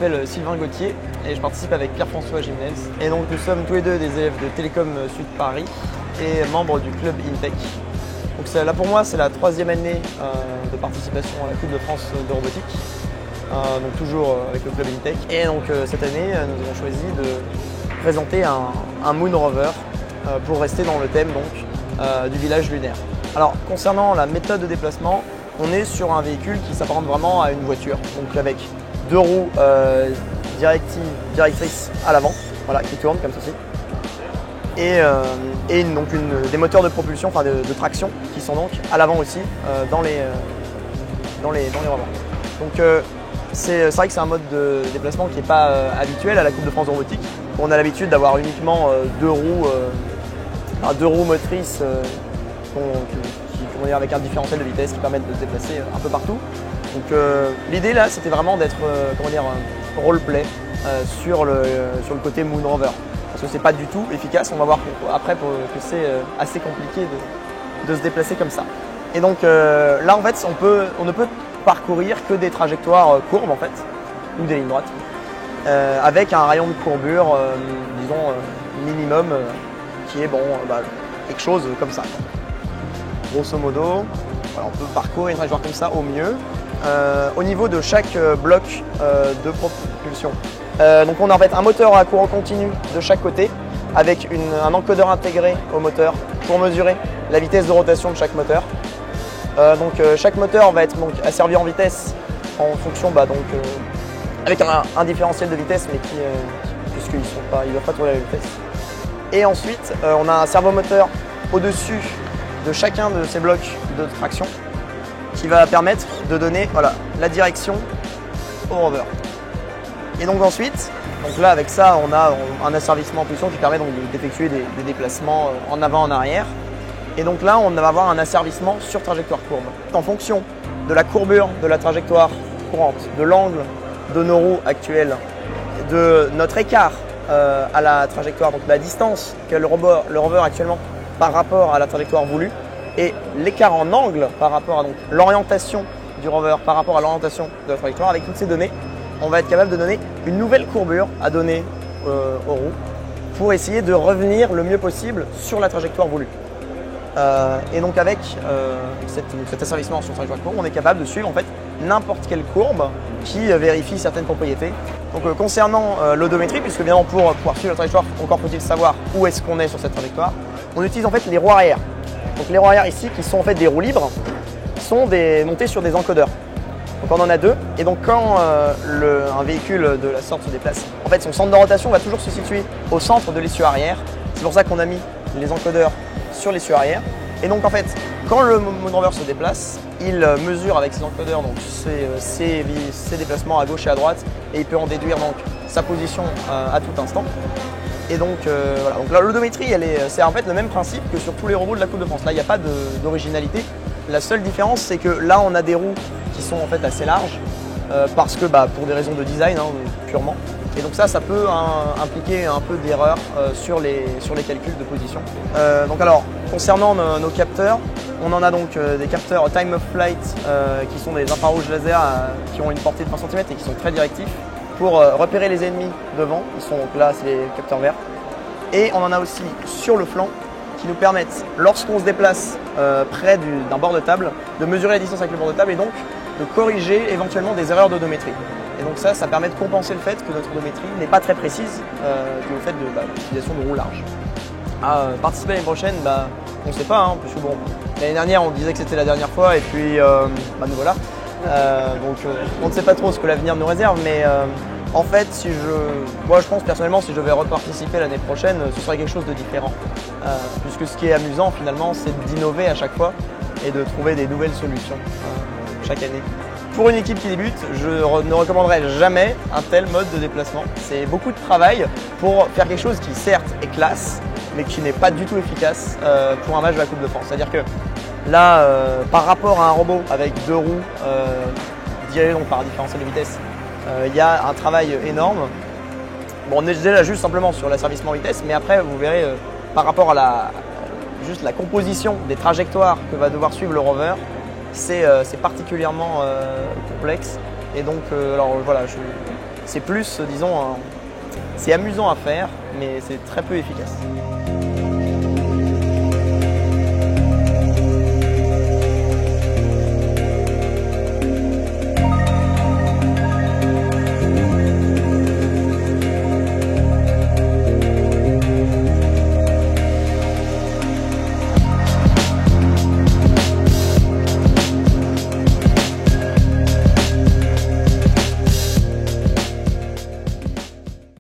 m'appelle Sylvain Gauthier et je participe avec Pierre-François Gimnez. Et donc nous sommes tous les deux des élèves de Télécom Sud Paris et membres du club InTech. Donc là pour moi c'est la 3e année de participation à la Coupe de France de robotique, donc toujours avec le club InTech. Et donc cette année nous avons choisi de présenter un Moon Rover pour rester dans le thème donc, du village lunaire. Alors concernant la méthode de déplacement, on est sur un véhicule qui s'apparente vraiment à une voiture, donc avec 2 roues directrices à l'avant, voilà, qui tournent comme ceci, et donc des moteurs de propulsion, enfin de traction, qui sont donc à l'avant aussi dans les revers. Donc c'est vrai que c'est un mode de déplacement qui n'est pas habituel à la Coupe de France de robotique. On a l'habitude d'avoir uniquement 2 roues motrices avec un différentiel de vitesse qui permettent de se déplacer un peu partout. Donc l'idée là c'était vraiment d'être roleplay sur le côté Moon Rover. Parce que c'est pas du tout efficace, on va voir après que c'est assez compliqué de se déplacer comme ça. Et donc là en fait on ne peut parcourir que des trajectoires courbes en fait, ou des lignes droites, avec un rayon de courbure disons minimum qui est quelque chose comme ça. Grosso modo, voilà, on peut parcourir une trajectoire comme ça au mieux. Au niveau de chaque bloc de propulsion, donc on a en fait un moteur à courant continu de chaque côté avec un encodeur intégré au moteur pour mesurer la vitesse de rotation de chaque moteur. Chaque moteur va être donc asservi en vitesse en fonction avec un différentiel de vitesse mais puisqu'ils ne doivent pas tourner à la vitesse. Et ensuite on a un servomoteur au-dessus de chacun de ces blocs de traction qui va permettre de donner la direction au rover. Et donc ensuite, là avec ça on a un asservissement en position qui permet donc d'effectuer des déplacements en avant, en arrière. Et donc là on va avoir un asservissement sur trajectoire courbe. En fonction de la courbure de la trajectoire courante, de l'angle de nos roues actuelles, de notre écart à la trajectoire, donc la distance que le rover actuellement par rapport à la trajectoire voulue et l'écart en angle par rapport à l'orientation du rover par rapport à l'orientation de la trajectoire. Avec toutes ces données, on va être capable de donner une nouvelle courbure à donner aux roues pour essayer de revenir le mieux possible sur la trajectoire voulue. Et donc avec cet asservissement sur trajectoire courbe, on est capable de suivre en fait n'importe quelle courbe qui vérifie certaines propriétés. Donc concernant l'odométrie, puisque bien pour pouvoir suivre la trajectoire, encore faut-il savoir où est-ce qu'on est sur cette trajectoire, on utilise en fait les roues arrière. Donc les roues arrière ici, qui sont en fait des roues libres, sont montées sur des encodeurs. Donc on en a 2, et donc quand un véhicule de la sorte se déplace, en fait son centre de rotation va toujours se situer au centre de l'essieu arrière. C'est pour ça qu'on a mis les encodeurs sur l'essieu arrière. Et donc en fait, quand le Moon Rover se déplace, il mesure avec ses encodeurs donc ses déplacements à gauche et à droite, et il peut en déduire donc sa position à tout instant. Et donc voilà, donc l'odométrie c'est en fait le même principe que sur tous les robots de la Coupe de France. Là il n'y a pas d'originalité. La seule différence c'est que là on a des roues qui sont en fait assez larges parce que pour des raisons de design purement. Et donc ça peut impliquer un peu d'erreur sur les calculs de position. Donc alors concernant nos capteurs, on en a donc des capteurs Time of Flight qui sont des infrarouges laser qui ont une portée de 20 cm et qui sont très directifs pour repérer les ennemis devant. Ils sont donc là, c'est les capteurs verts. Et on en a aussi sur le flanc qui nous permettent, lorsqu'on se déplace près d'un bord de table, de mesurer la distance avec le bord de table et donc de corriger éventuellement des erreurs d'odométrie. Et donc ça permet de compenser le fait que notre odométrie n'est pas très précise dû au fait de l'utilisation de roues larges. À participer l'année prochaine, on ne sait pas, puisque l'année dernière on disait que c'était la dernière fois et puis nous voilà. Donc on ne sait pas trop ce que l'avenir nous réserve, mais en fait moi je pense personnellement si je vais reparticiper l'année prochaine, ce serait quelque chose de différent. Puisque ce qui est amusant finalement c'est d'innover à chaque fois et de trouver des nouvelles solutions chaque année. Pour une équipe qui débute, je ne recommanderais jamais un tel mode de déplacement. C'est beaucoup de travail pour faire quelque chose qui certes est classe, mais qui n'est pas du tout efficace pour un match de la Coupe de France. C'est-à-dire que là, par rapport à un robot avec 2 roues dirigées donc par différentiel de vitesse, il y a un travail énorme. Bon, on est déjà juste simplement sur l'asservissement vitesse, mais après vous verrez par rapport à la composition des trajectoires que va devoir suivre le rover, c'est particulièrement complexe. Et donc, alors voilà, c'est plus, disons, c'est amusant à faire, mais c'est très peu efficace.